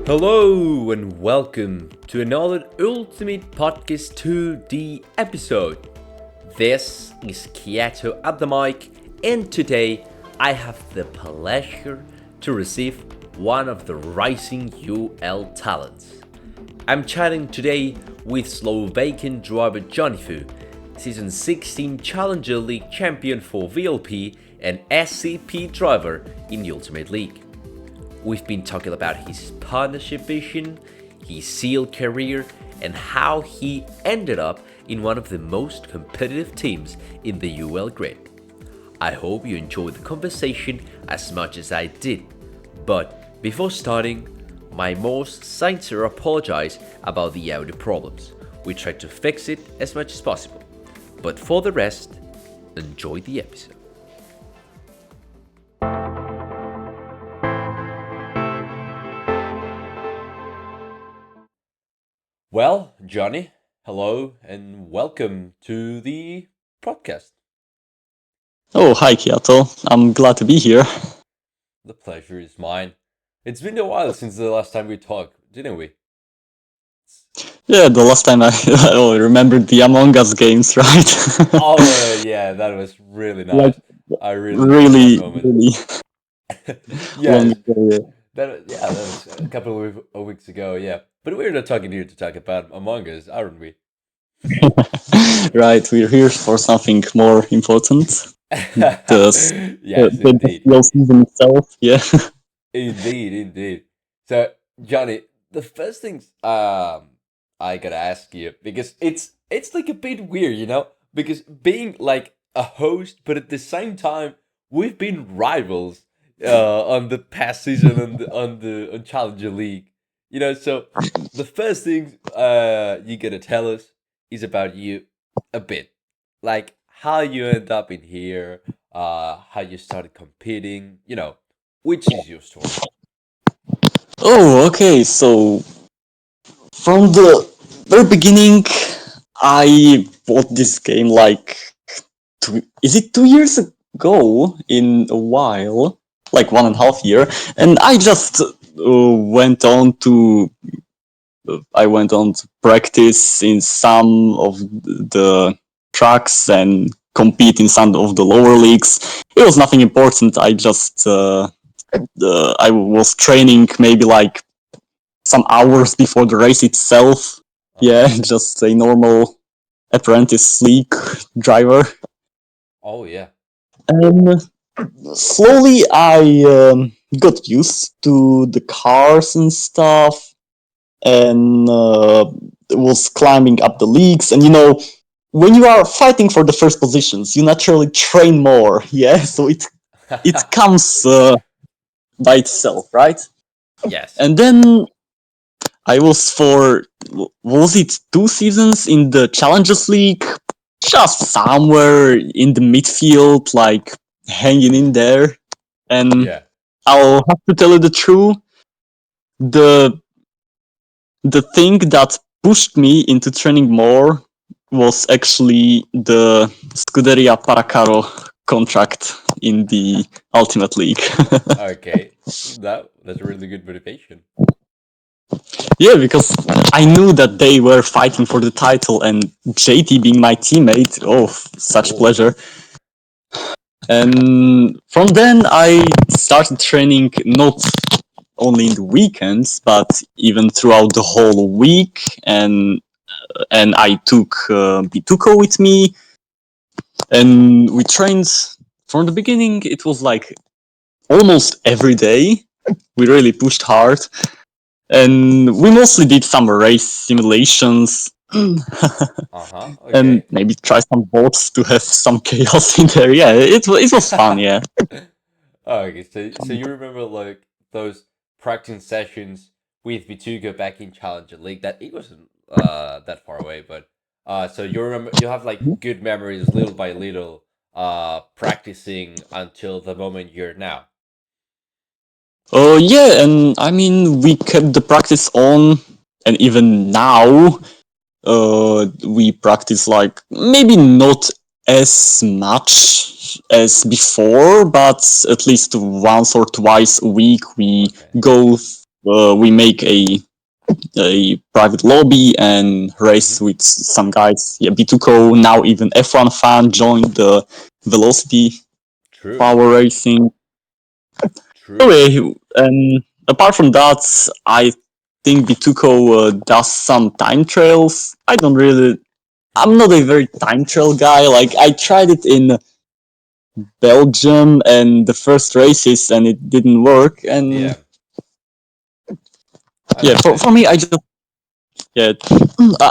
Hello and welcome to another Ultimate Podcast 2D episode. This is Kieto at the mic, and today I have the pleasure to receive one of the rising UL talents. I'm chatting today with Slovakian driver Jonifu, Season 16 Challenger League champion for VLP and SCP driver in the Ultimate League. We've been talking about his partnership vision, his SEAL career, and how he ended up in one of the most competitive teams in the UL grid. I hope you enjoyed the conversation as much as I did. But before starting, my most sincere apologies about the audio problems. We tried to fix it as much as possible. But for the rest, enjoy the episode. Well, Johnny, hello and welcome to the podcast. Oh, hi, Kiato. I'm glad to be here. The pleasure is mine. It's been a while since the last time we talked, didn't we? Yeah, the last time I remembered the Among Us games, right? Yeah, that was really Like, nice. I really miss that really, moment. really long Yes, ago. that was a couple of weeks ago. Yeah, but we're not talking here to talk about Among Us, aren't we? Yeah. Right, we're here for something more important. Yes, The indeed. real season itself. Yeah. Indeed. So, Johnny, the first things I gotta ask you, because it's like a bit weird, because being like a host, but at the same time we've been rivals on the past season on Challenger League. So the first thing you gotta tell us is about you a bit. Like how you end up in here, how you started competing, which is your story? Oh, okay. So from the very beginning, I bought this game like is it 2 years ago in a while, like 1.5 year, and I just went on to practice in some of the tracks and compete in some of the lower leagues. It was nothing important. I was training maybe like some hours before the race itself. Yeah, Uh-huh. just a normal apprentice league driver. Oh yeah. And slowly I got used to the cars and stuff, and was climbing up the leagues. And when you are fighting for the first positions, you naturally train more. Yeah, so it comes by itself, right? Yes. And then I was it 2 seasons in the Challengers League, just somewhere in the midfield, like hanging in there. And Yeah. I'll have to tell you the truth. The the thing that pushed me into training more was actually the Scuderia Paracaro contract in the Ultimate League. Okay. That's a really good motivation. Yeah, because I knew that they were fighting for the title, and JT being my teammate, oh, such Oh. pleasure. And from then I started training not only in the weekends, but even throughout the whole week. And I took Bituko with me, and we trained from the beginning. It was like almost every day. We really pushed hard, and we mostly did some race simulations. Uh-huh. And Okay. maybe try some bots to have some chaos in there. Yeah, it was fun. Yeah. Okay, so you remember like those practicing sessions with Vitugo back in Challenger League, that it wasn't that far away, but so you remember, you have like good memories little by little practicing until the moment you're now. Yeah, and I mean we kept the practice on, and even now we practice like maybe not as much as before, but at least once or twice a week we Okay. go we make a private lobby and race Mm-hmm. with some guys. Yeah, B2Co, now even F1 fan joined the Velocity True. Power Racing. True. Anyway, and apart from that, I think B2Co does some time trails. I don't really. I'm not a very time trail guy. Like I tried it in Belgium and the first races, and it didn't work. And Yeah, I yeah, understand. for me, yeah,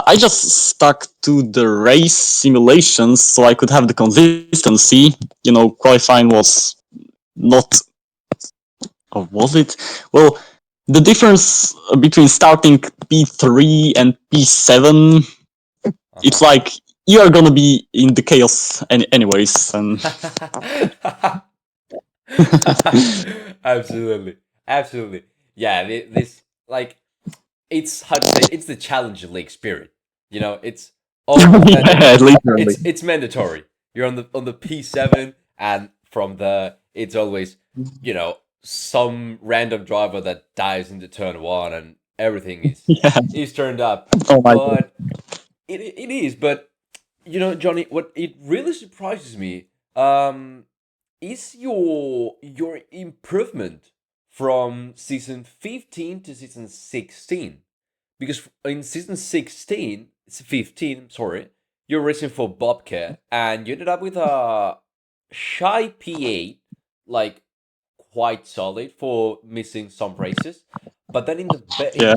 I just stuck to the race simulations so I could have the consistency. Qualifying was not, or was it? Well, the difference between starting P3 and P7, it's Uh-huh. like you are gonna be in the chaos anyways. And Absolutely. Absolutely. Yeah, this like it's how to say it's the challenge league spirit. It's always yeah, literally. it's mandatory. You're on the P7 and from the it's always, some random driver that dies into turn 1 and everything Yeah. is turned up. Oh my god. But it is, but Johnny, what it really surprises me is your improvement from season 15 to season 16, because in season 16 it's 15, sorry, you're racing for Bobcat and you ended up with a shy P8, like quite solid for missing some races. But then Yeah.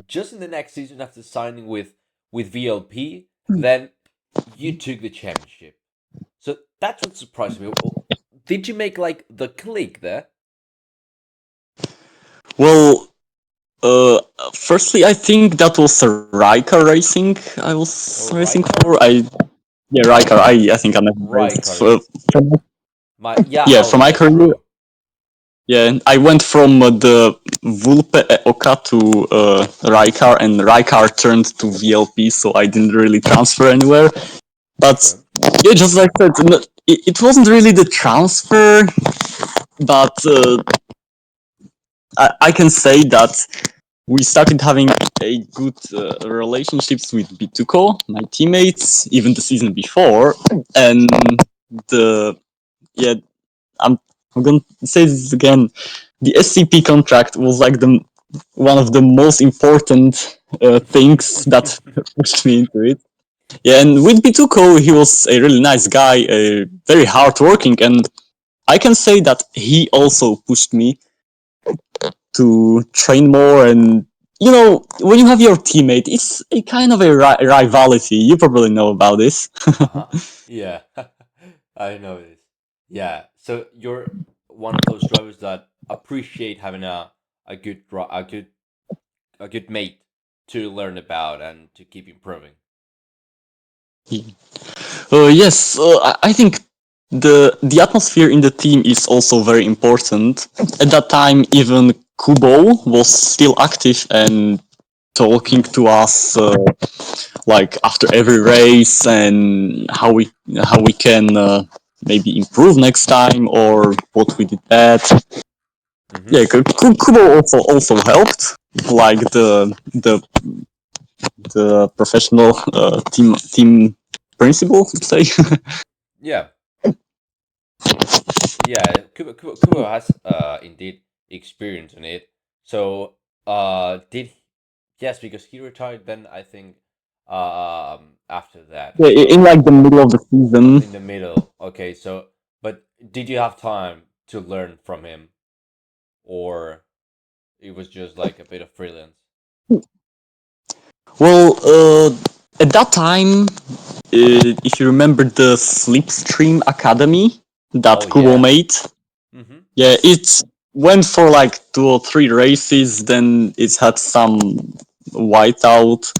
just in the next season after signing with VLP, then you took the championship. So that's what surprised me. Did you make like the click there? Well, firstly, I think that was a Raika Racing I was Or racing for. Rykar? Yeah, Raika. Oh, I think I never raced. Rykar, yes. From, Yeah. yeah, Oh, from my yeah. career, True. yeah, I went from the Vulpe Oka to Raikar, and Raikar turned to VLP, so I didn't really transfer anywhere. But True. yeah, just like that, it wasn't really the transfer, but I can say that we started having a good relationships with Bituko, my teammates, even the season before, and the yeah, I'm I'm gonna say this again. The SCP contract was like the one of the most important things that pushed me into it. Yeah, and with Bituko, he was a really nice guy, very hardworking, and I can say that he also pushed me to train more. And when you have your teammate, it's a kind of a rivalry. You probably know about this. Uh-huh. Yeah. I know this. Yeah. So you're one of those drivers that appreciate having a good a good mate to learn about and to keep improving. Yes, I think the atmosphere in the team is also very important. At that time, even Kubo was still active and talking Mm-hmm. to us like after every race, and how we can maybe improve next time or what we did bad. Mm-hmm. Yeah, Kubo also helped, like the professional team principal, let's say. Yeah. Yeah. Kubo has indeed experience in it. So did yes, because he retired then I think after that. Yeah, in So like the middle of the season. in the middle. Okay, so but did you have time to learn from him, or it was just like a bit of freelance? Well, at that time, if you remember the Slipstream Academy Oh that Kubo yeah. made, Mm-hmm. yeah, it went for like 2 or 3 races. Then it had some whiteout,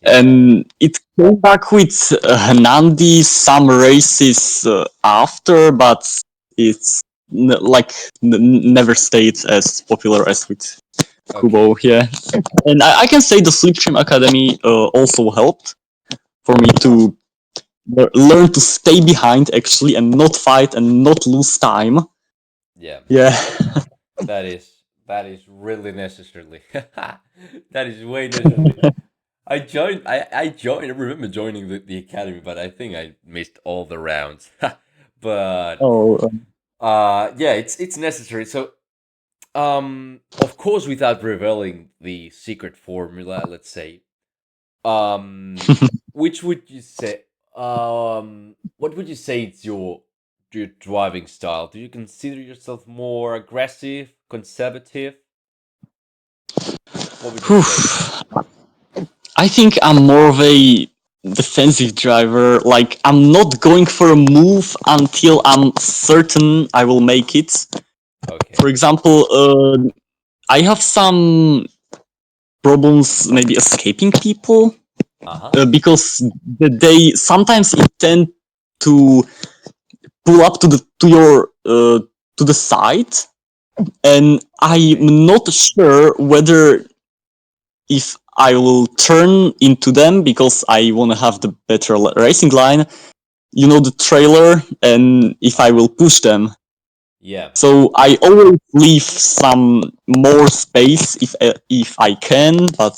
Yeah. and it came back with Hanandi some races after, but it's like never stayed as popular as with Kubo. Okay. Yeah, and I can say the Slipstream Academy also helped for me Uh-huh. to learn to stay behind actually and not fight and not lose time. Yeah. Yeah. That is That is really necessarily. That is way necessarily. I joined. I remember joining the academy, but I think I missed all the rounds. But Oh, yeah, it's necessary. So of course, without revealing the secret formula, let's say, which would you say? What would you say it's your driving style? Do you consider yourself more aggressive, conservative? What would you say? I think I'm more of a defensive driver. Like, I'm not going for a move until I'm certain I will make it. For Okay. example, I have some problems maybe escaping people Uh huh. because they sometimes intend to pull up to your to the side, and Okay. I'm not sure whether if I will turn into them because I want to have the better racing line, the trailer, and if I will push them. Yeah. So I always leave some more space if I can, but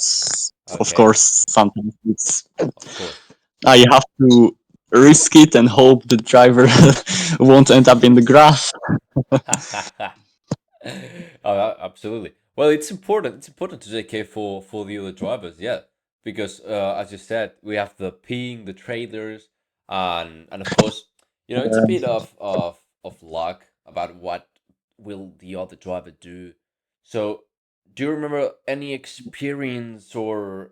of Okay. course sometimes it's Of course. I have to risk it and hope the driver won't end up in the grass. Absolutely. Well, it's important. It's important to take care for the other drivers. Yeah, because as you said, we have the ping, the trailers, and of course, it's a bit of luck about what will the other driver do. So, do you remember any experience or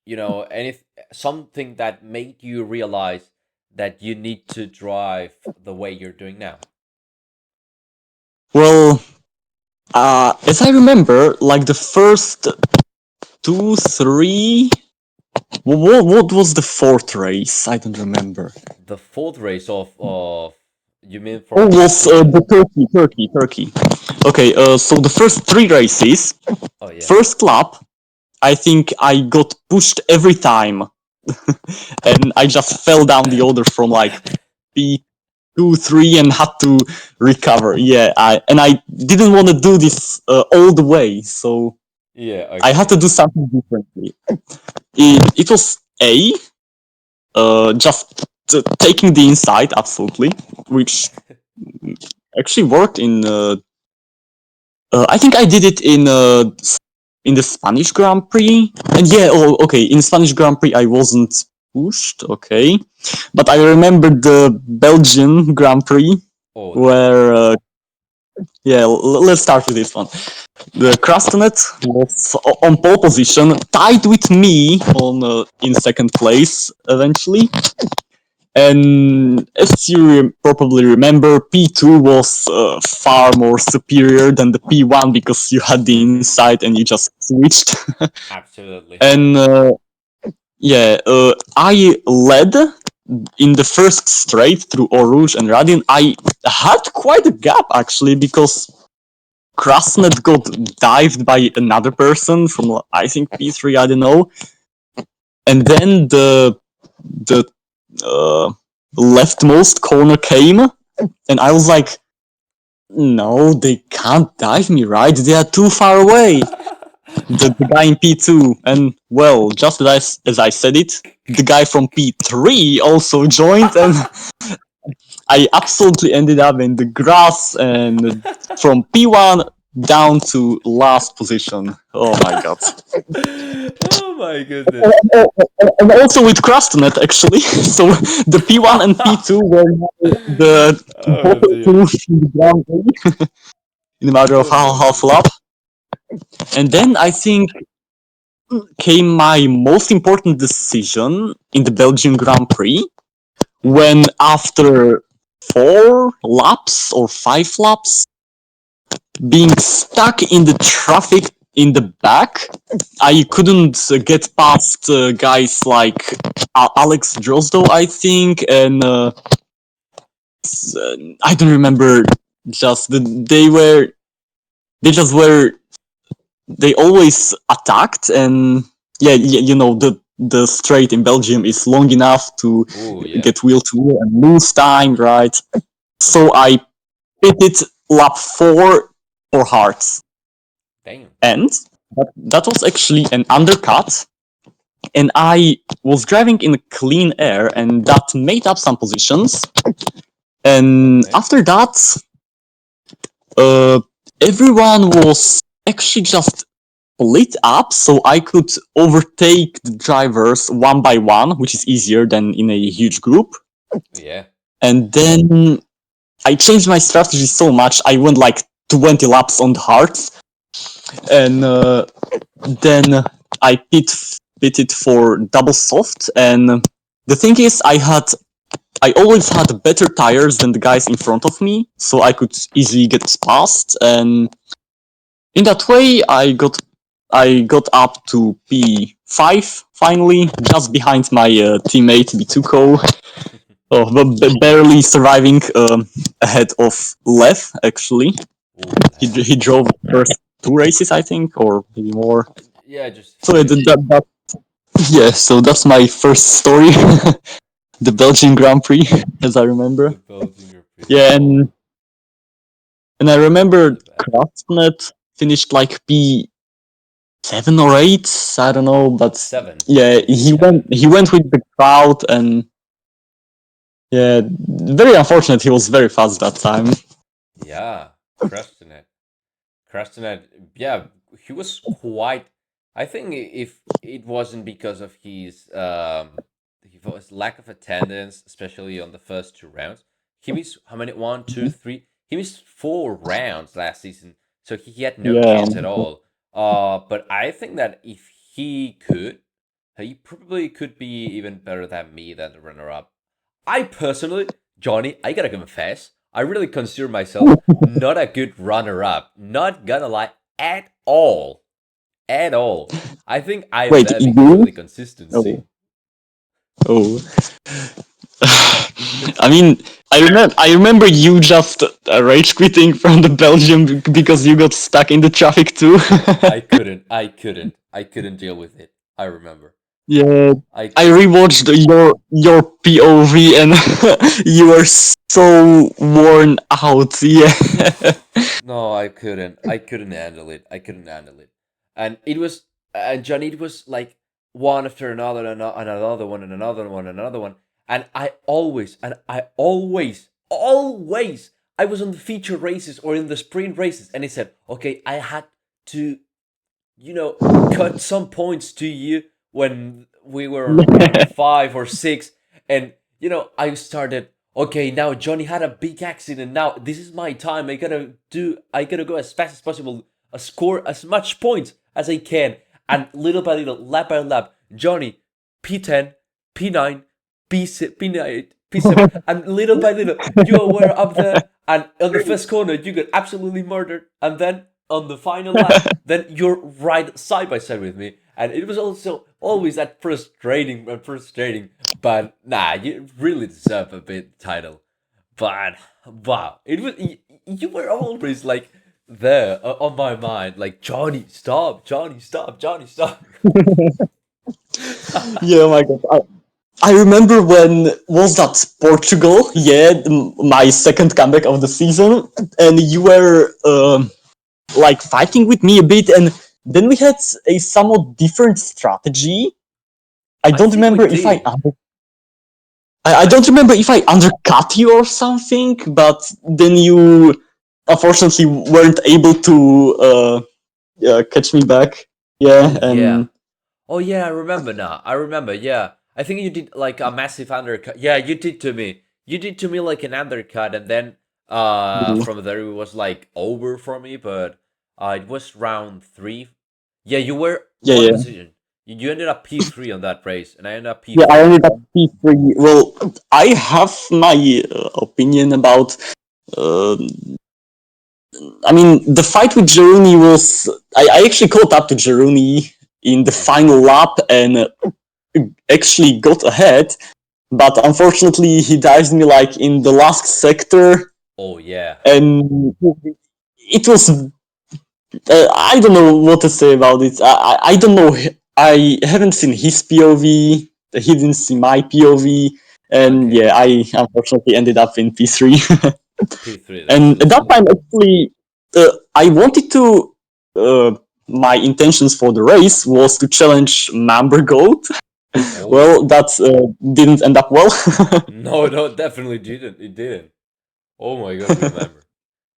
any something that made you realize that you need to drive the way you're doing now? Well, as I remember, like the first two, three. What was the fourth race? I don't remember. The fourth race of you mean Oh, from was P3? the Turkey. Okay, so the first three races, Oh yeah. first lap, I think I got pushed every time, and I just fell down the order from like P2, 3, and had to recover. Yeah, I didn't want to do this all the way, so Yeah, I had okay. to do something differently. It was A, just taking the inside, absolutely, which actually worked in. I think I did it in the Spanish Grand Prix, and yeah, oh, okay, in Spanish Grand Prix I wasn't pushed, okay, but I remember the Belgian Grand Prix Oh dear. where yeah, let's start with this one. The Krastenet was on pole position, tied with me on in second place eventually. And as you probably remember, P2 was far more superior than the P1 because you had the inside and you just switched. Absolutely. And yeah, I led in the first straight through Orange and Radin. I had quite a gap actually because Krasnet got dived by another person from I think P3, I don't know. And then the uh, leftmost corner came, and I was like, no, they can't dive me, right? They are too far away. The guy in P2, and well, just as I said it, the guy from P3 also joined, and I absolutely ended up in the grass and from P1 down to last position. Oh my god. Oh my goodness. And also with Crastonet actually. So the P1 and P2 were the Oh bottom dear. two in the ground in a matter of Oh my half goodness. lap. And then I think came my most important decision in the Belgian Grand Prix Mm-hmm. when after 4 laps or 5 laps being stuck in the traffic in the back, I Okay. couldn't get past guys like Alex Drozdo, I think, and I don't remember. Just they just were they always attacked, and yeah, the straight in Belgium is long enough to Oh yeah. get wheel to wheel and lose time, right? So Mm-hmm. I pitted lap 4 for hearts. Damn. and that was actually an undercut, and I was driving in clean air, and that made up some positions. And Okay. after that, uh, everyone was actually just split up, so I could overtake the drivers one by one, which is easier than in a huge group. Yeah. And then I changed my strategy so much, I went like 20 laps on the hards, and then I pitted for double soft. And the thing is, I always had better tires than the guys in front of me, so I could easily get past. And in that way, I got up to P5 finally, just behind my teammate B2Co. Oh, but barely surviving ahead of Lev. Actually, Ooh, he drove the first two races, I think, or maybe more. yeah, just So few. yeah, so that's my first story, the Belgian Grand Prix, as I remember. The Belgian Grand Prix. Yeah, Oh, and I that's remember really bad. Kraftnet finished like P7 or 8, I don't know, but Seven. yeah, Seven. he went with the crowd, and yeah, very unfortunate. He was very fast that time. Yeah. Crastinet. Crastinet. Yeah, he was quite. I think if it wasn't because of his lack of attendance, especially on the first two rounds, he missed how many? One, two, three. He missed 4 rounds last season, so he had no Yeah, chance at all. But I think that if he could, he probably could be even better than me than the runner-up. I personally, Johnny, I gotta confess, I really consider myself not a good runner-up. Not gonna lie, at all, at all. I think I'm wait, there because of you? the Oh, consistency. oh. That's I mean, I remember you just rage quitting from the Belgium because you got stuck in the traffic too. I couldn't deal with it. I remember. Yeah, I I couldn't. rewatched your POV, and you were so worn out. Yeah. No, I couldn't. I couldn't handle it. I couldn't handle it. And it was, and Johnny, it was like one after another, and another one, and another one, and another one. And always, I was on the feature races or in the sprint races, and he said, okay, I had to, cut some points to you when we were on round 5 or 6, and I started. Okay, now Johnny had a big accident. Now this is my time. I gotta go as fast as possible, score as much points as I can, and little by little, lap by lap, Johnny, P10, P9, P9, P7, and little by little, you were up there, and on the first corner, you got absolutely murdered, and then on the final lap, then you're right side by side with me, and it was also always that frustrating. But nah, you really deserve a bit title. But wow, it was you were always like there on my mind, like Johnny, stop, Johnny, stop, Johnny, stop. Yeah, oh my god. I remember when was that Portugal? Yeah, my second comeback of the season, and you were like fighting with me a bit, and then we had a somewhat different strategy. I I don't think we remember if did. I I don't remember if I undercut you or something, but then you unfortunately weren't able to catch me back. Oh Yeah, yeah. and Oh yeah, I remember now. I remember, yeah. I think you did like a massive undercut. Yeah, you did to me. You did to me like an undercut, and then from there it was like over for me, but it was round 3. Yeah, you were yeah, what yeah. position? You ended up P3 on that race, and I ended up Yeah, I P4. ended up P3. Well, I have my opinion about. Uh, I mean, the fight with Jeruni was. I actually caught up to Jeruni in the Okay. final lap and actually got ahead, but unfortunately, he dives me like in the last sector, Oh yeah. and it was. I don't know what to say about it. I don't know. I haven't seen his POV. He didn't see my POV, and Okay. yeah, I unfortunately ended up in P3. P3. And at That's that time, actually, I wanted to. uh, my intentions for the race was to challenge Member Goat. Oh. Well, that didn't end up well. No, no, definitely didn't. It didn't. Oh my god, remember.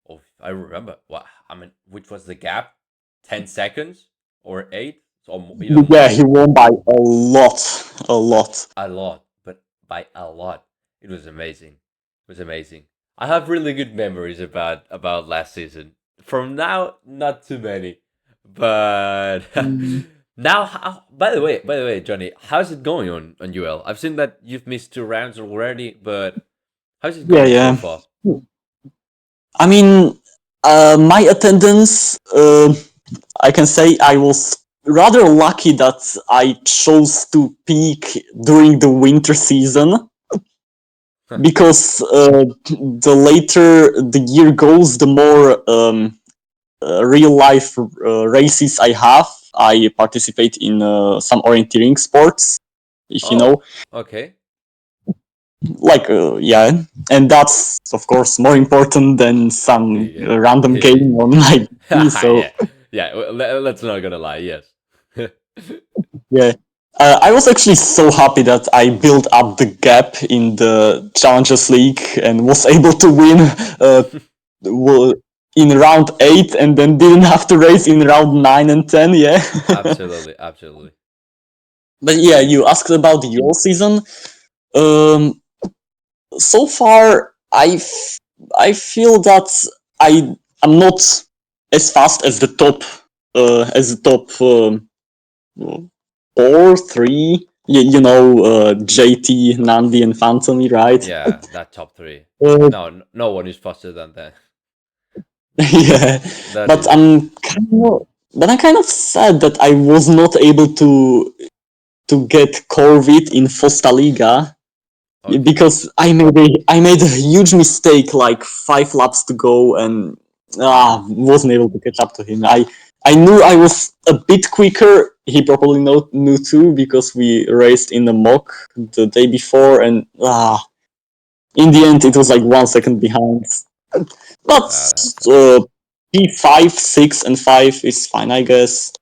Oh, I remember. What? I mean, which was the gap? 10 seconds? Or 8? Or even Yeah, more? he won by a lot, a lot. A lot, but by a lot. It was amazing. It was amazing. I have really good memories about last season. From now, not too many, but Mm. now. By the way, Johnny, how's it going on UL? I've seen that you've missed 2 rounds already, but how's it Yeah, going so yeah. far? I mean, my attendance, I can say I was rather lucky that I chose to peak during the winter season because the later the year goes, the more real life races I have. I participate in some orienteering sports, if you know. Oh, okay. Like, yeah, and that's of course more important than some Yeah, random game on my PC. So yeah, yeah. Let's not gonna lie. Yes. yeah, I was actually so happy that I built up the gap in the Challengers League and was able to win w- in round 8 and then didn't have to race in round 9 and 10. Yeah. Absolutely, absolutely. But yeah, you asked about the Euro season. Um, so far, I feel that I'm not as fast as the top 4, 3. JT, Nandi, and Phantomy, right? Yeah, that top three. Uh, No, no one is faster than that. yeah, That but is I'm kind of sad that I was not able to get Corvid in Fosta Liga okay. because I made a huge mistake like 5 laps to go and Mm-hmm. wasn't able to catch up to him. I knew I was a bit quicker. He probably knew too because we raced in the mock the day before and in the end it was like 1 second behind. But That sucks. uh, P5, 6, and 5 is fine, I guess.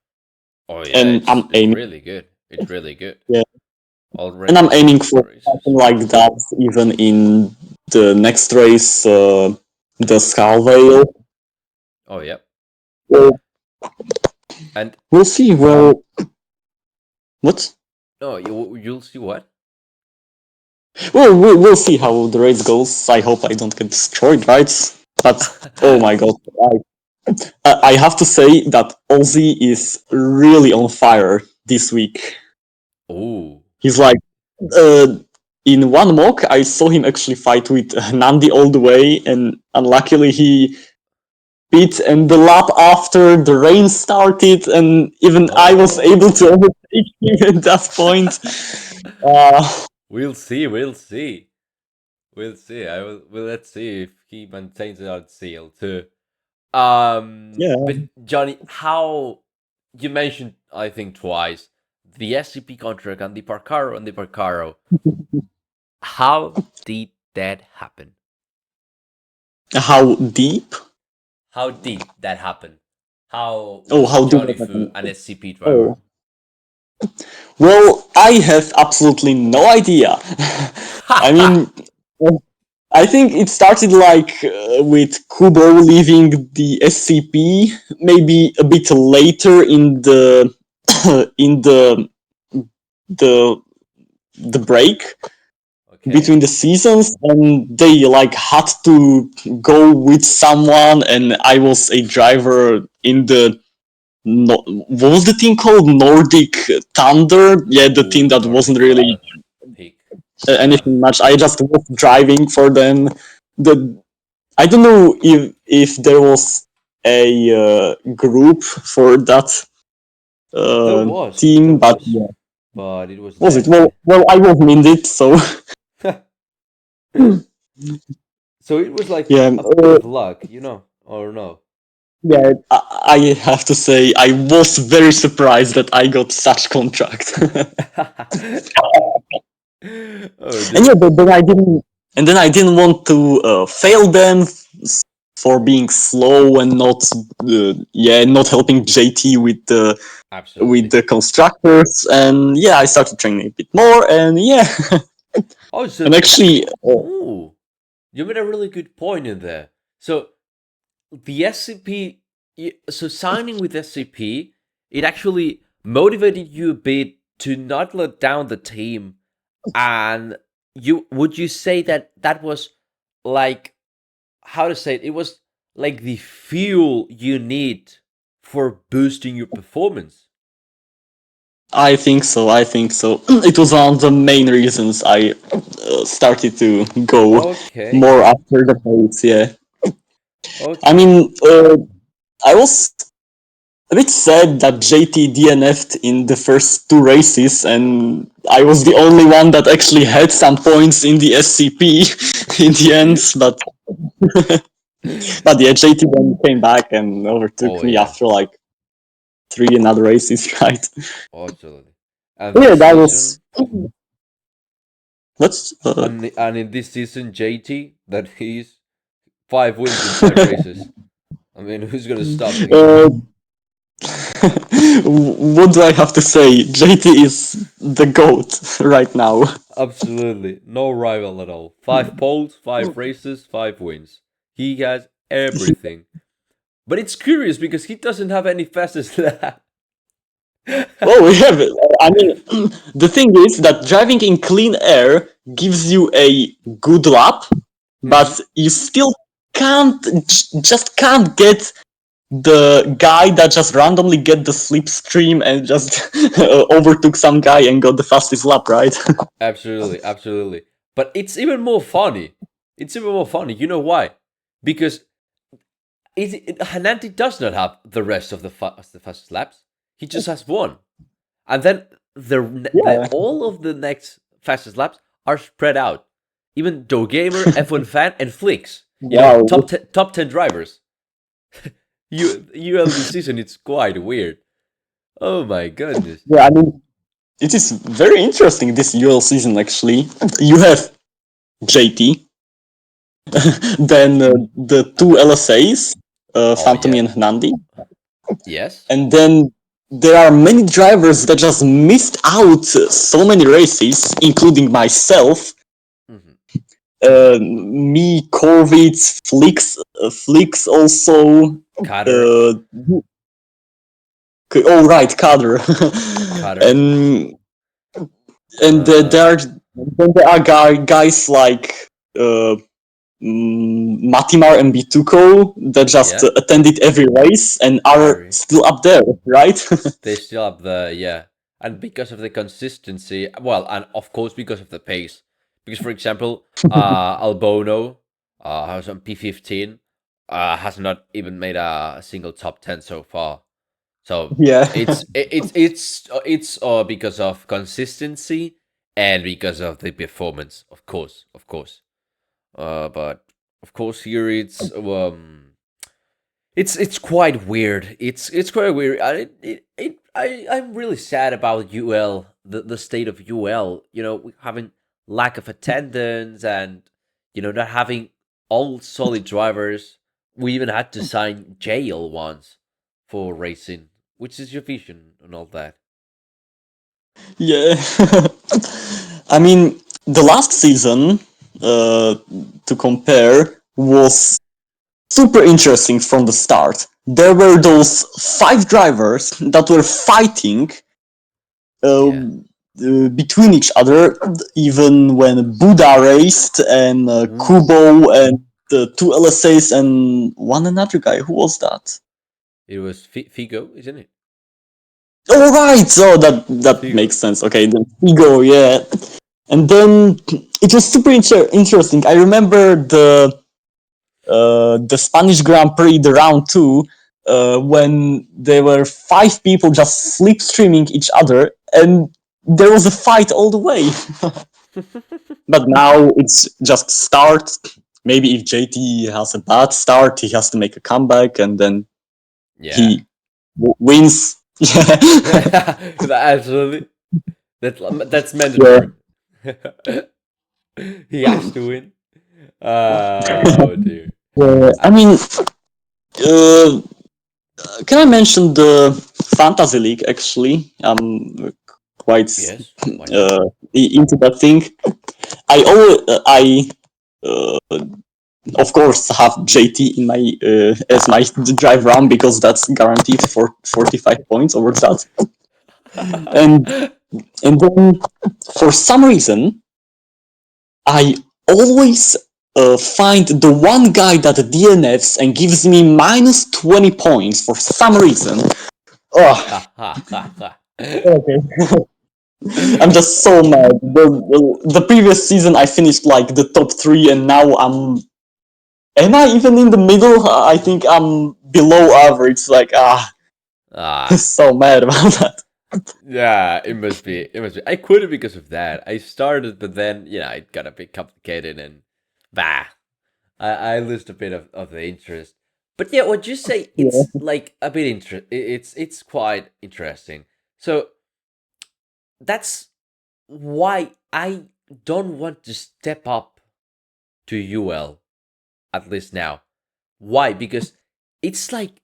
Oh yeah, And I'm it's aiming, really good. It's really good. yeah, and Already I'm aiming 6 for something races. like that even in the next race, the Scalvale. Oh yeah. Well, And we'll see. Well, what? no, you'll see what? Well, we'll see how the race goes. I hope I don't get destroyed, right? But oh my god, I have to say that Ozzy is really on fire this week. Oh. He's like, uh, in one mock, I saw him actually fight with Nandi all the way, and unluckily he beat. And the lap after the rain started, and even I was able to Oh. overtake him at that point. Uh, We'll see. We'll see. We'll see. I will. Well, let's see if he maintains that seal too. yeah. But Johnny, how you mentioned, I think twice, the SCP contract and the Parcaro. How did that happen? How deep? How did that happen? How Oh, was how do Jonifu an SCP driver? Oh, well, I have absolutely no idea. I mean, I think it started like with Kubo leaving the SCP, maybe a bit later in the in the the break Okay. between the seasons, and they like had to go with someone, and I was a driver in the no, what was the team called? Nordic Thunder? Yeah, the team Oh, that wasn't Nordic really Thunder. Peak. Yeah. anything much. I just was driving for them. The I don't know if there was a group for that There was. There team, but was. yeah, But it was was it? dead. Well, I wasn't in it, so So it was like yeah, a bit of luck, or no? yeah. I have to say I was very surprised that I got such contract. Oh, And the, yeah, but then I didn't, and then I didn't want to fail them for being slow and not helping JT with Absolutely. the constructors. And yeah, I started training a bit more, and yeah, Oh, so and actually, ooh, you made a really good point in there. So the SCP, so signing with SCP, it actually motivated you a bit to not let down the team. And would you say that that was like, how to say it? It was like the fuel you need for boosting your performance. I think so. I think so. It was one of the main reasons I started to go Okay, more after the pace. Yeah, I okay. mean, I was a bit sad that JT DNF'd in the first two races, and I was the only one that actually had some points in the SCP in the end. But yeah, JT then came back and Oh overtook me yeah, after like three another races, right? absolutely. And Yeah, this that was. season, Let's. and in this season, JT, that he's 5 wins in 5 races. I mean, who's gonna stop him? Uh, what do I have to say? JT is the GOAT right now. Absolutely, no rival at all. 5 poles, 5 races, 5 wins. He has everything. But it's curious because he doesn't have any fastest lap. Well, we have it. I mean, the thing is that driving in clean air gives you a good lap, Mm-hmm. but you still just can't get the guy that just randomly get the slipstream and just overtook some guy and got the fastest lap, right? Absolutely, absolutely. But it's even more funny. It's even more funny. You know why? Because Hananti does not have the rest of the fastest laps. He just has one. And then Yeah. all of the next fastest laps are spread out. Even Doe Gamer, F1 Fan, and Flix. You know, Wow. top 10 drivers. UL this season, it's quite weird. Oh my goodness. Yeah, I mean, it is very interesting this UL season actually. You have JT, then the two LSAs, Oh Phantomy yeah. and Nandi, Yes. and then there are many drivers that just missed out so many races, including myself, Mm-hmm. me, Corvitz, Flix also. Cutter. Uh, oh right, Kader, Cutter. and Uh, there are guys like uh, Matimar and Bituko that just yeah. attended every race and are Every still up there, right? they still have the yeah, and because of the consistency, well, and of course because of the pace. Because for example, Albono, has on P15, has not even made a single top 10 so far. So Yeah. it's because of consistency and because of the performance, of course, of course. But of course here it's quite weird. It's quite weird. I'm really sad about UL, the state of UL. You know, we having lack of attendance and not having all solid drivers. We even had to sign jail once for racing. Which is your vision on all that? Yeah. I mean, the last season, to compare, was super interesting from the start. There were those five drivers that were fighting Yeah. between each other, even when Buddha raced and Ooh, Kubo and the two LSAs and one another guy. Who was that? it was Figo, isn't it? Oh right, so that Figo. makes sense. Okay, the Figo, yeah, and then it was super interesting. I remember the Spanish Grand Prix, the round two, when there were five people just slipstreaming each other, and there was a fight all the way. But now it's just start. Maybe if JT has a bad start, he has to make a comeback, and then Yeah. he wins. Absolutely. That's Yeah. mandatory. He has to win. Oh dear. I mean, uh, can I mention the Fantasy League? Actually, I'm quite Yes, why not? into that thing. I of course have JT in my as my drive round because that's guaranteed for 45 points over that. And and then for some reason I always find the one guy that DNFs and gives me minus 20 points for some reason. Oh, okay. I'm just so mad. The previous season I finished like the top three, and now I'm. Am I even in the middle? I think I'm below average. Like Ah, so mad about that. yeah, it must be. It must be. I quit it because of that. I started, but then it got a bit complicated, and bah, I lost a bit of the interest. But yeah, what you say, Yeah. it's like a bit it's quite interesting. So that's why I don't want to step up to UL, at least now. Why? Because it's like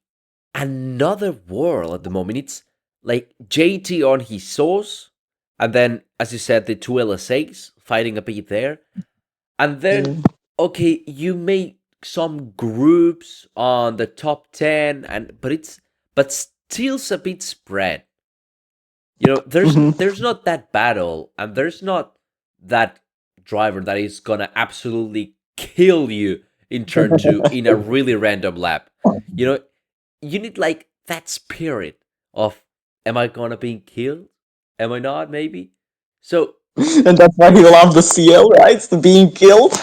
another world at the moment. It's like JT on his source, and then, as you said, the two LSAs fighting a bit there. And then, Yeah. okay, you make some groups on the top 10, but still a bit spread. Mhm. There's not that battle, and there's not that driver that is gonna absolutely kill you in turn two in a really random lap. You know, you need like that spirit of, am I gonna be killed? Am I not? Maybe. So And that's why you love the CL, right? The being killed.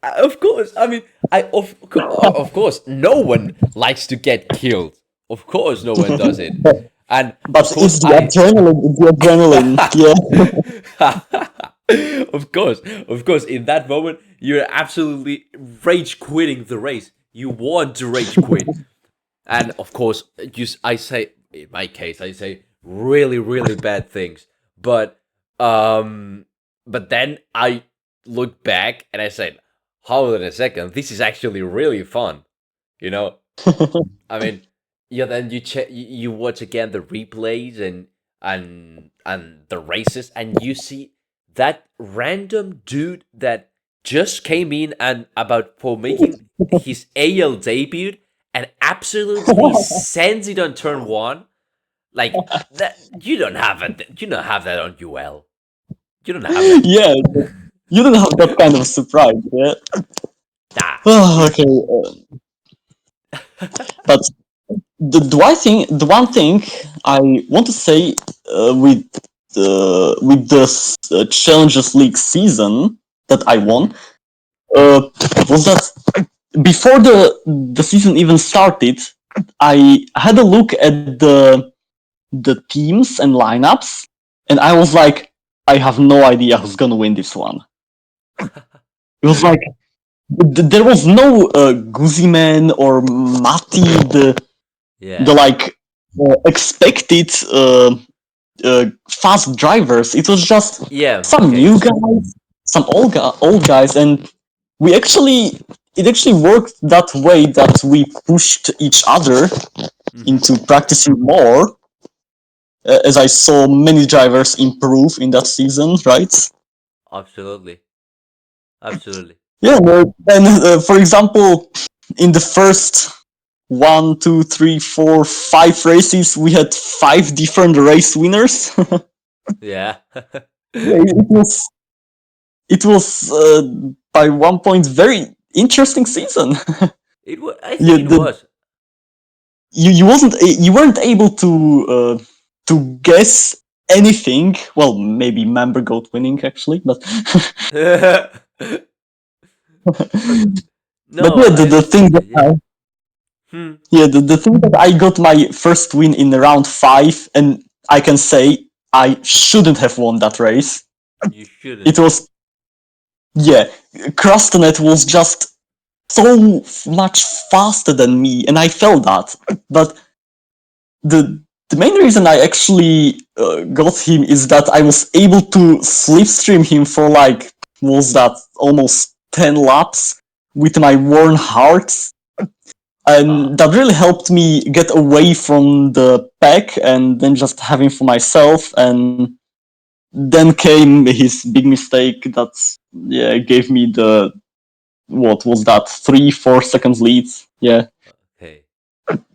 of course, I mean, of course, no one likes to get killed. Of course, no one does it, and of But course, it's the I. adrenaline. It's the adrenaline. Yeah. Of course, in that moment, you're absolutely rage quitting the race. You want to rage quit, and of course, I say, in my case, I say really, really bad things. But um, but then I look back and I said, hold on a second, this is actually really fun. You know, I mean, yeah. Then you check, you watch again the replays and the races, and you see that random dude that just came in and about for making his AL debut and absolutely sends it on turn one. Like that, you don't have it. You don't have that on UL. You don't have that. Yeah. You don't have that kind of surprise. Yeah. Nah, Oh, you. okay. But the one thing I want to say with the Challenges League season that I Mm-hmm. won was that before the season even started, I had a look at the teams and lineups, and I was like, I have no idea who's gonna win this one. It was like there was no Guzman or Mati, the Yeah. like expected fast drivers. It was just Yeah. some Okay. new guys, some old guys, and we actually it actually worked that way that we pushed each other Mm-hmm. into practicing more. As I saw many drivers improve in that season, right? Absolutely. Absolutely. Yeah, and for example, in the first 1, 2, 3, 4, 5 races, we had 5 different race winners. Yeah. Yeah, it was by one point very interesting season. It was. I think you, it the, was. you weren't able to guess anything. Well, maybe Member Goat winning actually, but But but no, yeah, I the thing understand that it. Yeah. Hmm. the thing that I got my first win in round 5, and I can say I shouldn't have won that race. You It shouldn't. was yeah, Crustanet was just so much faster than me, and I felt that. But the main reason I actually got him is that I was able to slipstream him for like was that almost 10 laps, with my worn heart, and that really helped me get away from the pack and then just having for myself. And then came his big mistake that gave me the what was that 3-4 seconds lead. Yeah, Okay.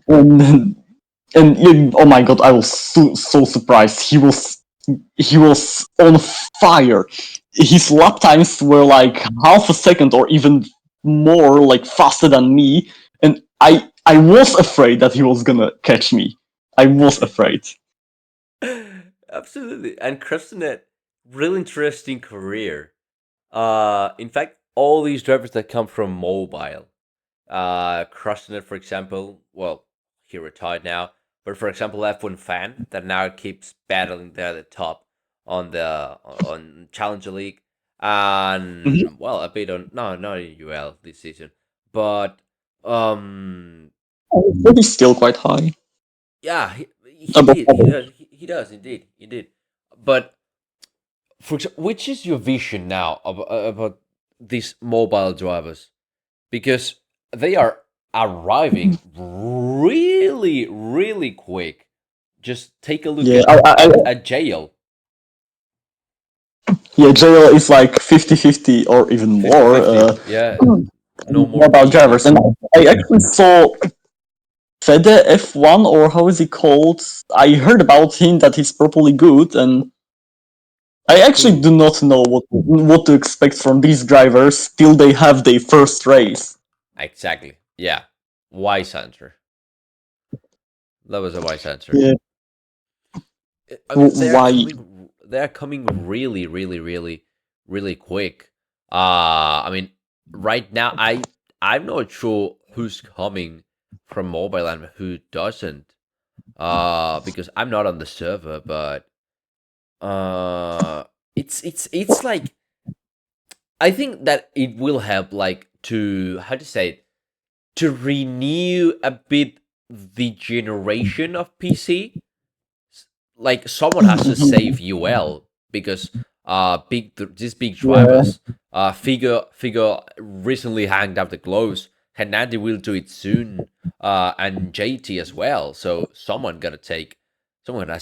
and oh my god, I was so surprised. He was on fire. His lap times were like half a second or even more, like faster than me, and I was afraid that he was gonna catch me. I was afraid. Absolutely. And Kryptonet, real interesting career. In fact, all these drivers that come from mobile, Kryptonet, for example, well, he retired now, but for example, F1 Fan that now keeps battling there at the top on Challenger League, Mhm. and well, a bit on no, not in UL this season, but um, But he's still quite high. yeah, he Above did, average. he does indeed, but which is your vision now about these mobile drivers? Because they are arriving really, really quick. Just take a look Yeah, at jail. yeah. JL is like 50-50 or even more. 50-50. Yeah, no more Mobile drivers, P1. and I actually saw Fede F1, or how is he called? I heard about him that he's properly good, and I actually Who? do not know what to expect from these drivers till they have their first race. Exactly. Yeah. Wise answer. That was a wise answer. Yeah. I mean, they are Why? coming. They are coming really, really, really, really quick. I mean, right now, I'm not sure who's coming from mobile and who doesn't. Because I'm not on the server, but it's like I think that it will help, like, to how to say it, to renew a bit the generation of PC. Like someone has to save UL because these big Yeah. drivers figure recently hanged up the gloves. Hernandi will do it soon, and JT as well. So someone has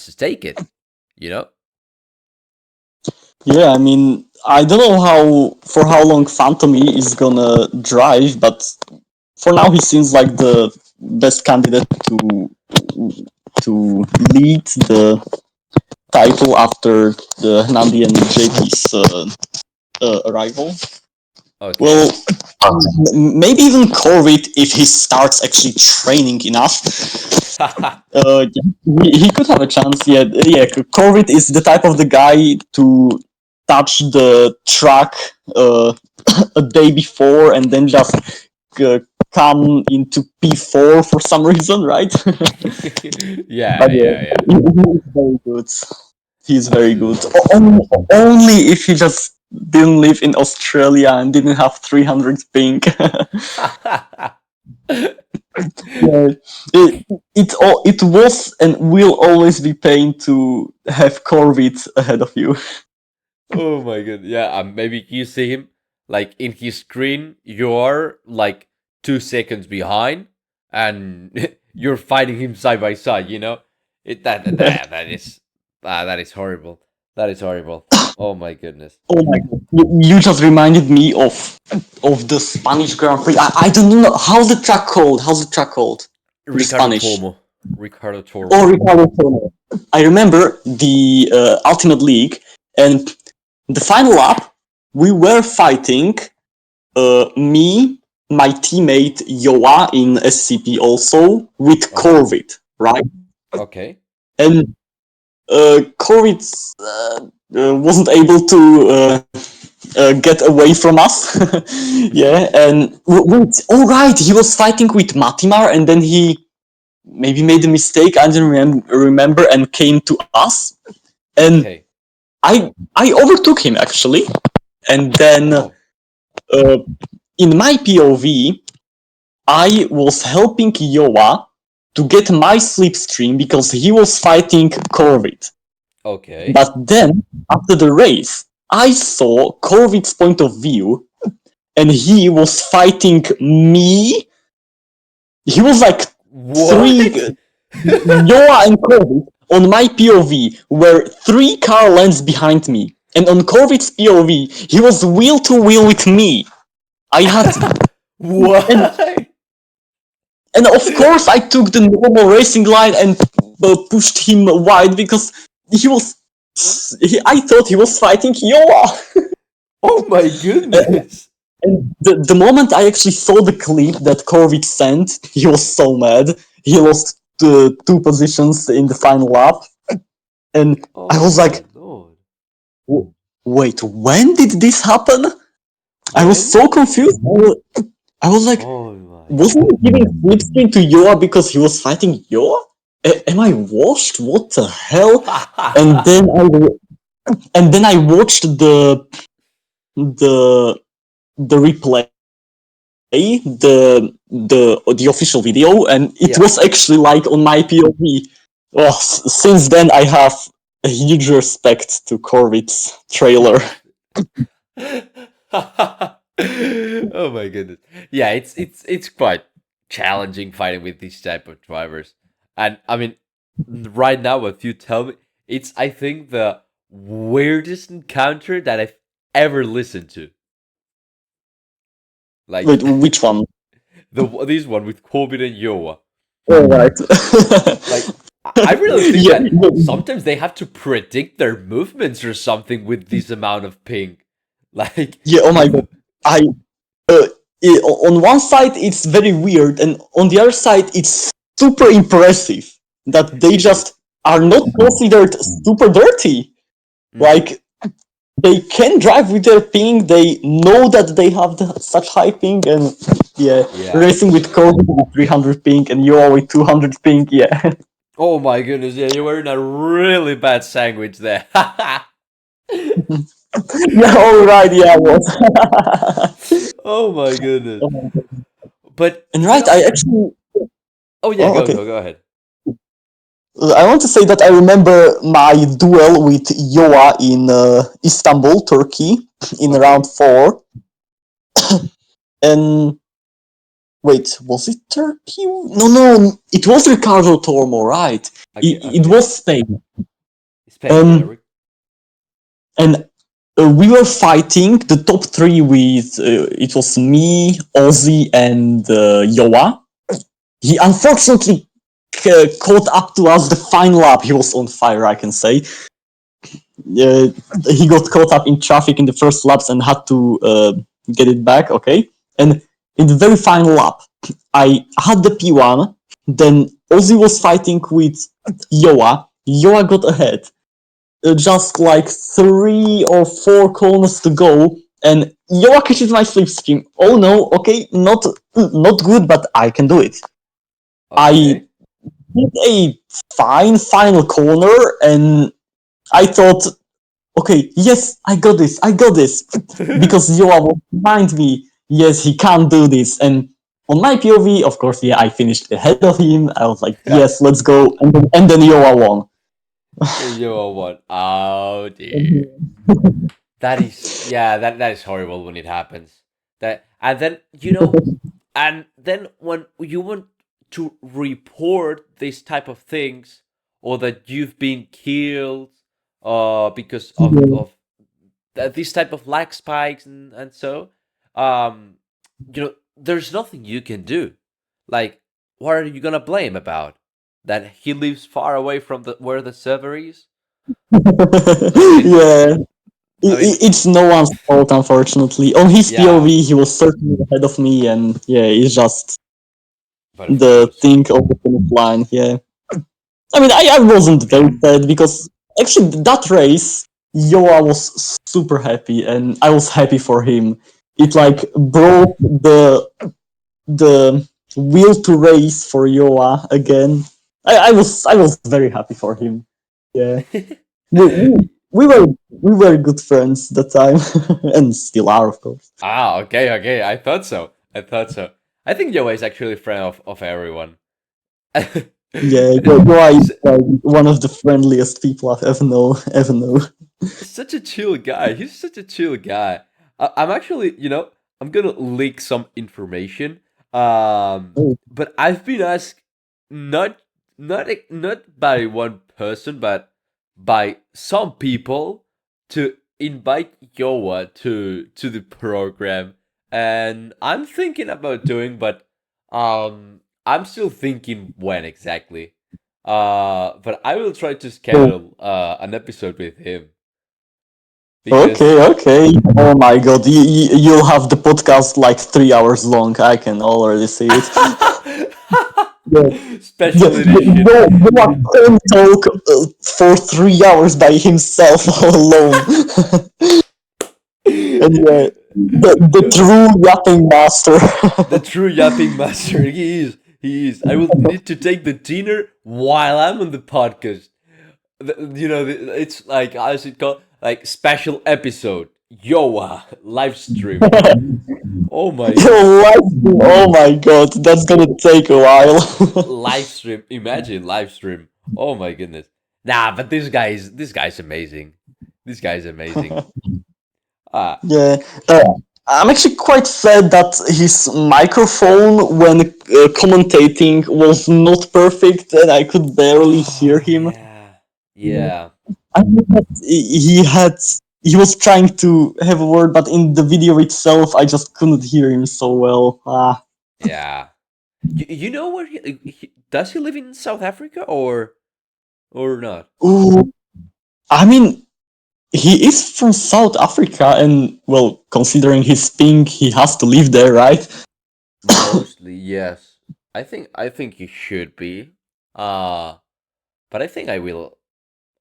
to take it. You know. Yeah, I mean, I don't know how long Phantom E is gonna drive, but for now he seems like the best candidate to lead the title after the Nandi and JP's arrival. Well, Okay. maybe even Corvid if he starts actually training enough. He could have a chance. Yeah, yeah. Corvid is the type of the guy to touch the track a day before and then just uh, come into P4 for some reason, right? Yeah, But yeah, yeah, yeah. he's very good. He's very good. Absolutely. Only if he just didn't live in Australia and didn't have 300 ping. Yeah, it was and will always be pain to have Corvid ahead of you. Oh my god. Yeah, maybe you see him like in his screen, you're like 2 seconds behind and you're fighting him side by side, you know? That is horrible. That is horrible. Oh my goodness. Oh my god! You just reminded me of the Spanish Grand Prix. I don't know how's the track called. How's the track called? The Ricardo Spanish. Tormo. Ricardo Oh, Tormo. Ricardo Torres. I remember the Ultimate League and the final lap. We were fighting. Me, my teammate Yoa in SCP also with Uh-huh. Corvid, right? Okay. And Corvid wasn't able to get away from us. Yeah, and wait, all right, he was fighting with Matimar, and then he maybe made a mistake. I didn't remember, and came to us, and Okay. I overtook him actually, and then Oh. in my POV, I was helping Yoa to get my slipstream because he was fighting Corvid. Okay. But then, after the race, I saw Corvid's point of view, and he was fighting me. He was like three What? Yoa and Corvid on my POV were 3 car lengths behind me, and on Corvid's POV he was wheel to wheel with me. I had and What? and of course I took the normal racing line and pushed him wide because he was. I thought he was fighting Yoa. Oh my And, goodness. and the moment I actually saw the clip that Corvid sent, he was so mad. He lost 2 positions in the final lap, and I Oh was my like, lord. Wait, when did this happen? I was When? so confused. I was like, Oh my wasn't he goodness. giving flipspin to Yoa because he was fighting Yoa? Am I washed? What the hell? And then I watched the the replay, the official video, and it Yeah. was actually like on my POV. Well, since then I have a huge respect to Corvid's trailer. Oh my goodness. Yeah, it's quite challenging fighting with these type of drivers. And I mean, right now, if you tell me, it's I think the weirdest encounter that I've ever listened to. Like Wait, which one? this one with Corbin and Yoa. All right. Like I really think Yeah, that sometimes they have to predict their movements or something with this amount of ping. Like yeah. Oh my god. I uh, on one side it's very weird, and on the other side it's super impressive that they it is. just are It not is. considered super dirty. Hmm. Like they can drive with their ping. They know that they have such high ping, and yeah, Yeah. racing with Kobe with 300 ping and you with 200 ping. Yeah, Oh my goodness, yeah, you were in a really bad sandwich there. yeah. All right. Yeah, I was. Oh my goodness. But And you right, know, I actually. oh yeah, Oh, go okay. go go ahead. I want to say that I remember my duel with Yoa in Istanbul, Turkey, in Okay. round 4. And wait, was it Turkey? No, no, it was Ricardo Tormo, right? Okay, It okay. was Spain. Spain, yeah. Um, and we were fighting the top 3 with it was me, Ozzy, and Yoa. He unfortunately caught up to us the final lap. He was on fire, I can say. uh, he got caught up in traffic in the first laps and had to get it back. Okay, and in the very final lap, I had the P1. Then Ozzy was fighting with Yoa. Yoa got ahead. Just like 3 or 4 corners to go, and Yoa catches my slipstream. Oh no! Okay, not good, but I can do it. I Okay. did a fine final corner, and I thought, okay, yes, I got this, because Yoa was behind me. Yes, he can't do this. And on my POV, of course, yeah, I finished ahead of him. I was like, Yeah. yes, let's go. And then Yoa won. You are what? Oh dear. That is yeah, that is horrible when it happens. That and then and then when you want to report these type of things or that you've been killed because of these type of lag spikes and so um there's nothing you can do. Like what are you gonna blame about? That he lives far away from the where the server is? I mean Yeah, I mean it's no one's fault, unfortunately. On his yeah, POV, he was certainly ahead of me, and yeah, it's just but of the course. thing of the finish line. Yeah. I mean, I wasn't very sad because actually that race, Yoa was super happy, and I was happy for him. It like brought the will to race for Yoa again. I was very happy for him. Yeah, we, we, we were good friends that time, and still are, of course. Ah, okay, okay. I thought so. I thought so. I think Yoa is actually a friend of everyone. Yeah, Yoa is like one of the friendliest people I've ever know. Such a chill guy. He's such a chill guy. I'm actually, I'm gonna leak some information. Oh, But I've been asked not not by one person, but by some people to invite Yoa to the program, and I'm thinking about doing, but I'm still thinking when exactly. But I will try to schedule an episode with him because okay, okay. Oh my god, you'll have the podcast like 3 hours long. I can already see it. Yeah. special edition. The can talk for 3 hours by himself alone. And yeah, the true yapping master. The true yapping master. He is. He is. I will need to take the dinner while I'm on the podcast. It's like, how's it called? Like special episode. Yoa live stream. Oh my god. Oh my god, that's gonna take a while. Live stream. Imagine live stream. Oh my goodness. Nah, but this guy's amazing. This guy's amazing. Ah, Yeah, I'm actually quite sad that his microphone, when commentating, was not perfect, and I could barely hear oh him. yeah. Yeah. I knew that he was trying to have a word, but in the video itself, I just couldn't hear him so well. Ah, Yeah. You know where does he live in South Africa or not? ooh, I mean, he is from South Africa, and well, considering his ping, he has to live there, right? Mostly, yes. I think he should be. Uh but I think I will.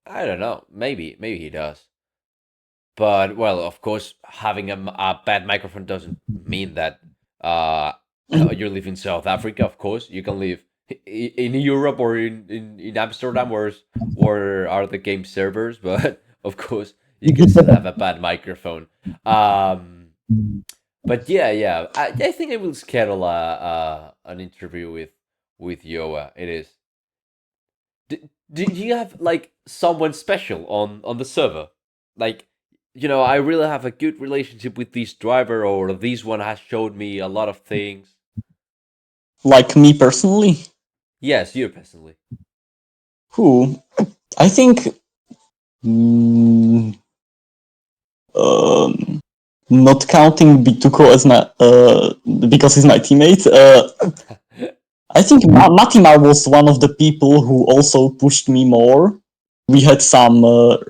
I don't know. Maybe he does. But well, of course, having a bad microphone doesn't mean that uh you live in South Africa. Of course, you can live in Europe or in Amsterdam, where are the game servers. But of course, you can still have a bad microphone. Um, but yeah, I think I will schedule an interview with Yoa. It is. Do you have like someone special on the server? Like, I really have a good relationship with this driver, or this one has showed me a lot of things. Like me personally, Yes, you personally. who I think. mm, um, Not counting Bituko as my because he's my teammate. I think Matimar was one of the people who also pushed me more. We had some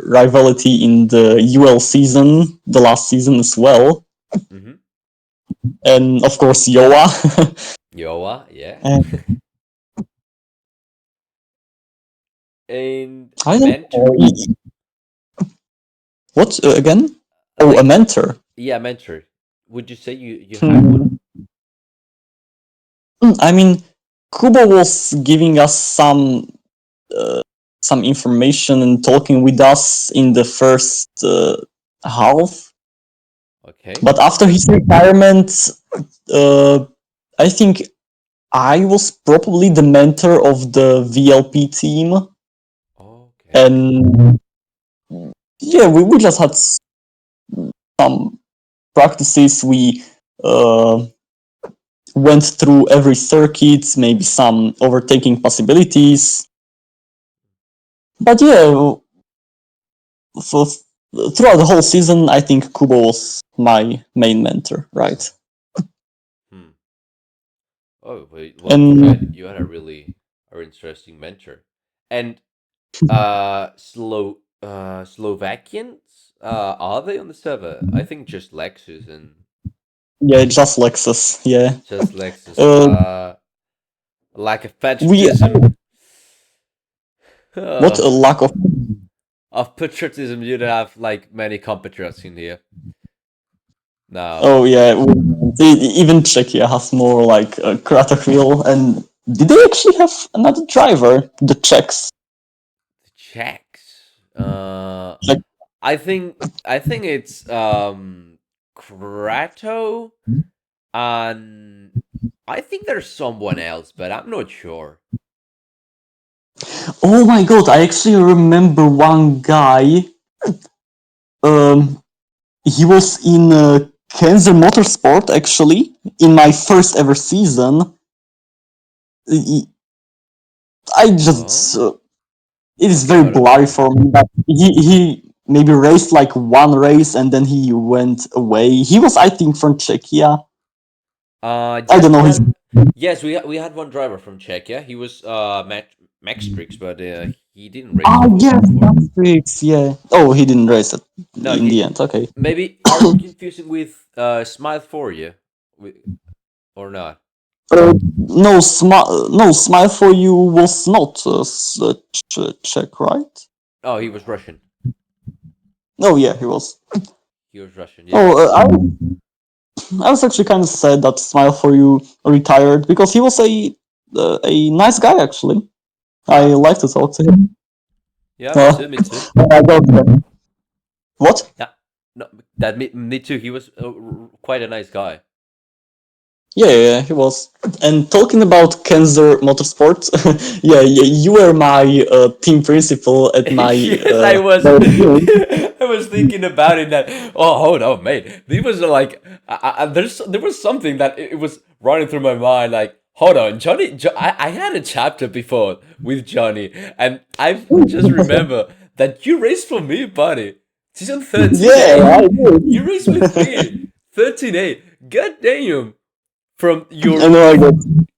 rivalry in the UL season, the last season as well, Mm-hmm. and of course Yoa. Yoa, yeah. And And a I don't mentor? know what again. Oh, a Like, mentor. yeah, mentor. Would you say you had one? Hmm. I mean, Kubo was giving us uh, some information and talking with us in the first half. Okay. But after his retirement, uh, I think I was probably the mentor of the VLP team. Okay. And yeah, we just had some practices. We uh, went through every circuit, maybe some overtaking possibilities. But yeah, for throughout the whole season, I think Kubo was my main mentor, right? Hmm. Oh, well, And you had a interesting mentor. And Slovakians, are they on the server? I think just Lexus and yeah, just Lexus, yeah. just Lexus. Uh, Lack of we patriotism. what uh, a lack of. of patriotism, you don't have like many compatriots in here. Now, Oh yeah, even Czechia has more like Kratok. And did they actually have another driver? The Czechs. the Czechs. Like, I think it's Krato, and I think there's someone else, but I'm not sure. oh my god, I actually remember one guy. Um, he was in Kansas Motorsport, actually, in my first ever season, I just Oh, it is okay, very hold on, hold blurry on. for me. But he maybe raced like one race and then he went away. He was, I think, from Czechia. I Yes, don't know we his. had, yes, we had one driver from Czechia. He was Max Tricks, but he didn't race Ah, for yes, for. Matrix. Yeah. Oh, he didn't race it No, in the he end. Okay. maybe are we confusing with Smile for you, or not? No, Smile for You was not Czech, right? Oh, he was Russian. Oh, yeah, he was. He was Russian. Yeah. Oh, I was actually kind of sad that Smile for You retired because he was a nice guy actually. I Yeah. like to talk to him. Yeah. Me too. Me too. I don't- what? Yeah. No, that me too. He was quite a nice guy. Yeah, he was. And talking about Kenzer Motorsport, yeah, you were my team principal at my. Yes, I was. I was thinking about it. That oh, hold on, mate. There was like, there was something that it was running through my mind. Like, hold on, I had a chapter before with Johnny, and I just remember that you raced for me, buddy. Season Yeah, 13A. I You did. raced with me. 13A. God damn. From I your know I got.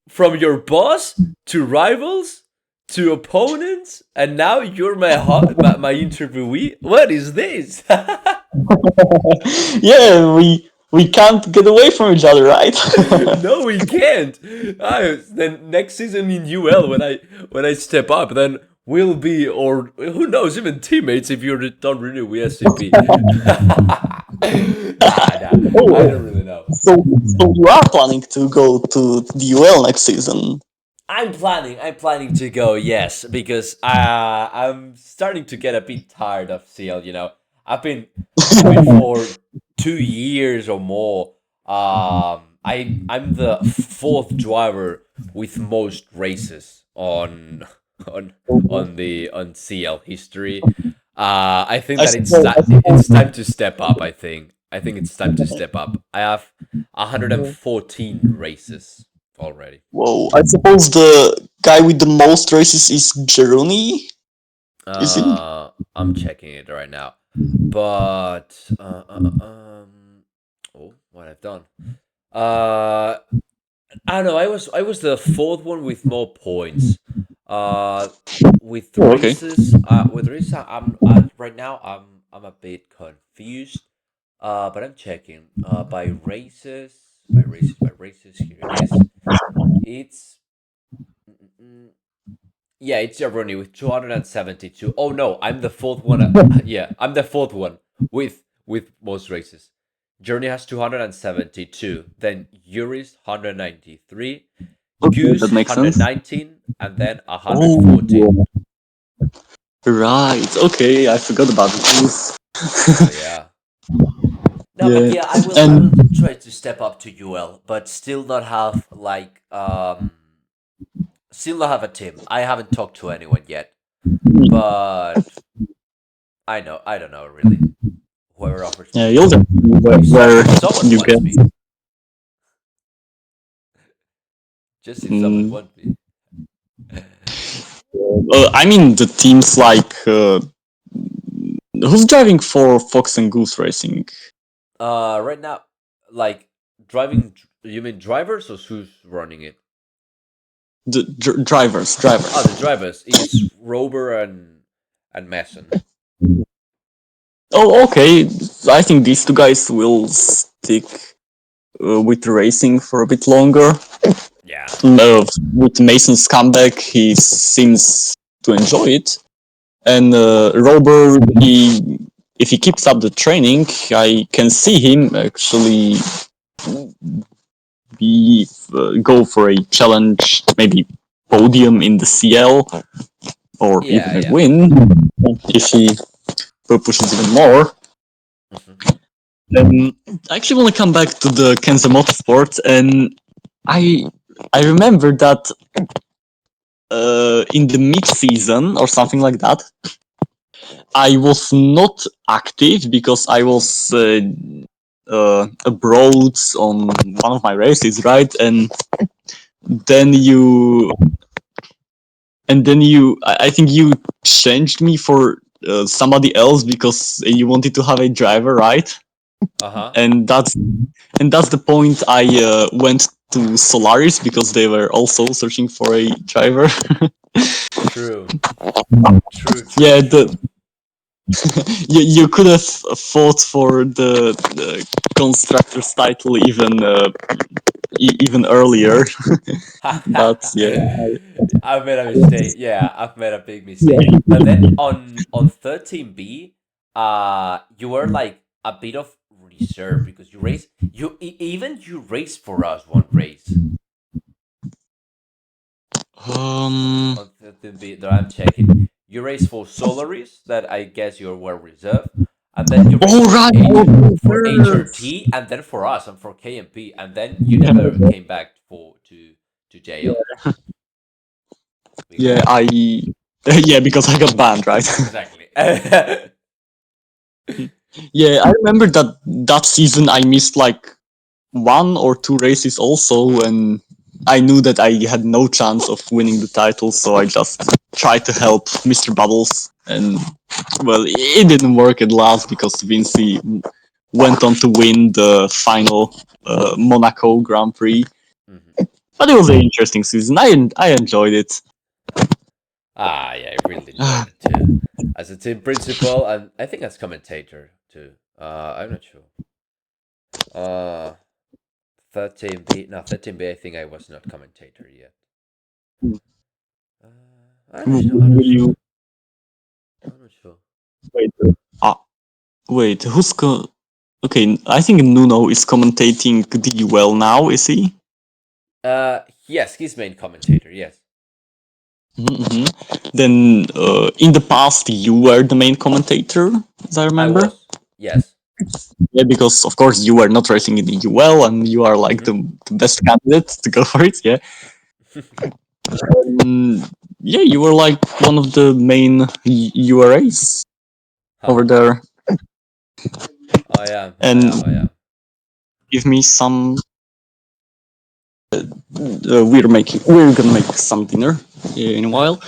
from your boss to rivals to opponents, and now you're my interviewee. What is this? Yeah, we can't get away from each other, right? No, we can't. Then next season in UL, when I step up, then we'll be, or who knows, even teammates if you're done renew with SCP. Nah, I Oh, don't really know. so you are planning to go to the UL next season? I'm planning to go, yes, because I'm starting to get a bit tired of CL. I've been I've been for 2 years or more. I'm the fourth driver with most races on on CL history. I think I that suppose. I it's suppose. time to step up. I think it's time to step up. I have 114 races already. Whoa! I suppose the guy with the most races is Jeroni. Is he? I'm checking it right now, but oh, what I've done. Uh, I don't know. I was the fourth one with more points. Uh, Oh, okay. with races, right now I'm a bit confused. But I'm checking. By races. Here it is. It's. mm, mm, mm, Yeah, it's Jabroni with 272. Oh no, I'm the fourth one. Yeah, I'm the fourth one with most races. Journey has 272. Then Yuri's 193. Okay, that Goose makes sense. 119, and then 114. Oh, right. Okay, I forgot about this. Oh yeah. No, but Yeah, yeah, I will and try to step up to UL, but still not have like still not have a team. I haven't talked to anyone yet, but I don't know really. Whoever offers me yeah, a you'll job. get where If someone you wants get. me, just if someone Mm, wants me. I mean, the teams like who's driving for Fox and Goose Racing? Right now, like driving. You mean drivers or who's running it? The drivers, Oh, the drivers. drivers is Rober and Mason. Oh, okay. I think these two guys will stick with racing for a bit longer. Yeah, With Mason's comeback, he seems to enjoy it. And Robert, if he keeps up the training, I can see him actually go for a challenge, maybe podium in the CL, or yeah, even a yeah. win if he pushes even more. Mhm. I actually want to come back to the Kansas Motorsport, and I I remember that in the mid season or something like that, I was not active because I was abroad on one of my races, right? Then you I think you changed me for somebody else because you wanted to have a driver, right? Uh-huh. And that's the point I went to Solaris because they were also searching for a driver. True. True, true, Yeah, true. you could have fought for the constructor's title even earlier, but yeah. I've made a mistake. Yeah, I've made a big mistake. Yeah. But then on 13B, you were like a bit of reserve because even you raced for us one race Um. on 13B that I'm checking. You raced for Solaris, that I guess you were reserve, and then you raced All for right. HRT, and then for us and for KMP, and then you never came back to jail because Yeah, I. Yeah, because I got banned, right? exactly. Yeah, I remember that season I missed like one or two races also, and I knew that I had no chance of winning the title, so I just tried to help Mr. Bubbles, and well, it didn't work at last because Vinci went on to win the final Monaco Grand Prix. Mhm. But it was an interesting season. I enjoyed it. Ah, yeah, I really enjoyed it too. As a team principal, and I think as commentator too. I'm not sure. Uh, 13B, no, 13B. I think I was not commentator yet. Uh, I'm not Will you sure. I'm not sure. wait? Ah, wait. Okay, I think Nuno is commentating the UL now. Is he? Yes, he's main commentator. Yes, Mm-hmm. Then, in the past, you were the main commentator, as I I remember. was. Yes. Yeah, because of course you were not racing in the UL, and you are like Mm-hmm. the best candidate to go for it. Yeah. Yeah, you were like one of the main URAs over Haha. there, I am. I and am. I am. give me some. We're gonna make some dinner in a while.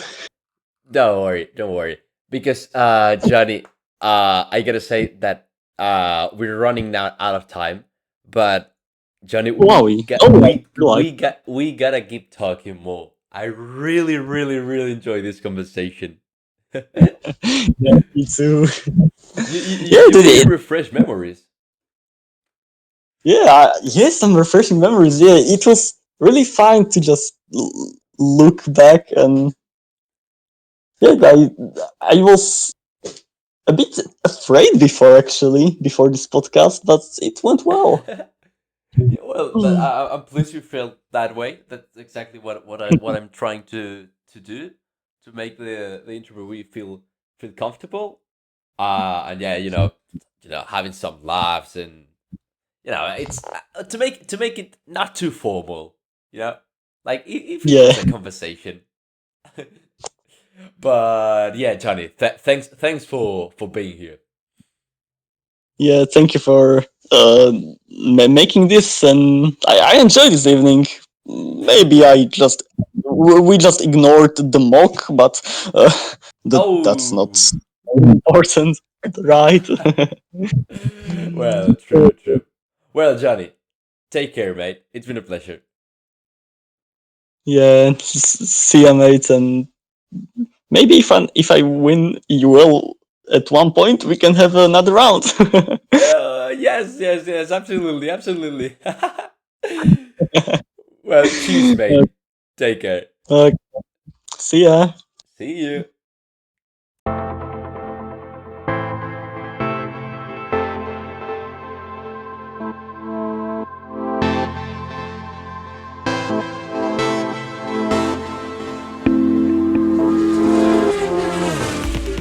Don't worry. Don't worry. Because Johnny, I gotta say that we're running now out of time, but Johnny, Wowie. Oh, I feel like. we gotta keep talking more. I really, really, really enjoy this conversation. you, Yeah, me too. Yeah, you made me refresh memories. yeah, yes, some refreshing memories. Yeah, it was really fun to just look back, and yeah, I was a bit afraid before this podcast, but it went well. Yeah, well, I'm pleased you felt that way. That's exactly what I'm trying to do to make the interviewee feel comfortable. And yeah, having some laughs and it's to make it not too formal. You know, like if it Yeah, was a conversation. But yeah, Johnny, thanks for being here. yeah. Thank you for making this, and I enjoyed this evening. Maybe we just ignored the mock, but that's not Oh, important, right? well, true, true. Well, Johnny, take care, mate. It's been a pleasure. Yeah, see ya, mate. And maybe if I win, you will at one point we can have another round. Yes, yes, yes, absolutely, absolutely. Well, cheers, mate. Take care. uh, see ya. See you.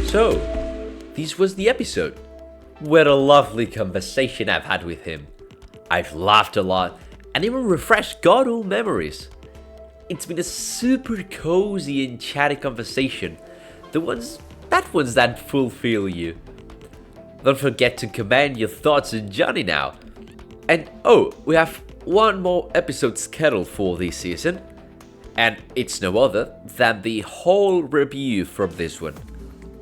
So, this was the episode. What a lovely conversation I've had with him. I've laughed a lot and even refreshed god old memories. It's been a super cozy and chatty conversation. Ones that fulfill you. Don't forget to comment your thoughts on Johnny now. And oh, we have one more episode scheduled for this season, and it's no other than the whole review from this one.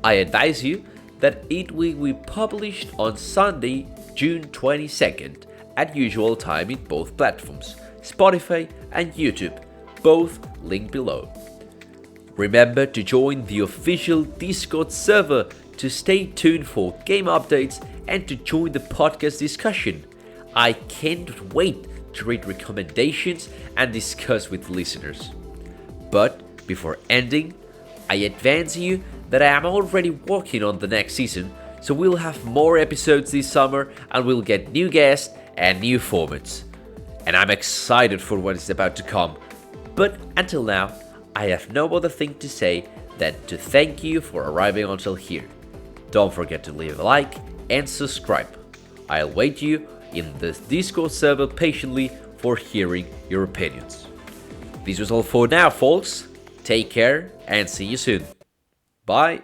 I advise you that it will be published on Sunday, June 22nd, at usual time in both platforms, Spotify and YouTube, both linked below. Remember to join the official Discord server to stay tuned for game updates and to join the podcast discussion. I can't wait to read recommendations and discuss with listeners. But before ending, I advance you that I am already working on the next season, so we'll have more episodes this summer and we'll get new guests and new formats. And I'm excited for what is about to come. But until now, I have no other thing to say than to thank you for arriving until here. Don't forget to leave a like and subscribe. I'll wait you in the Discord server patiently for hearing your opinions. This was all for now, folks. Take care and see you soon. Bye.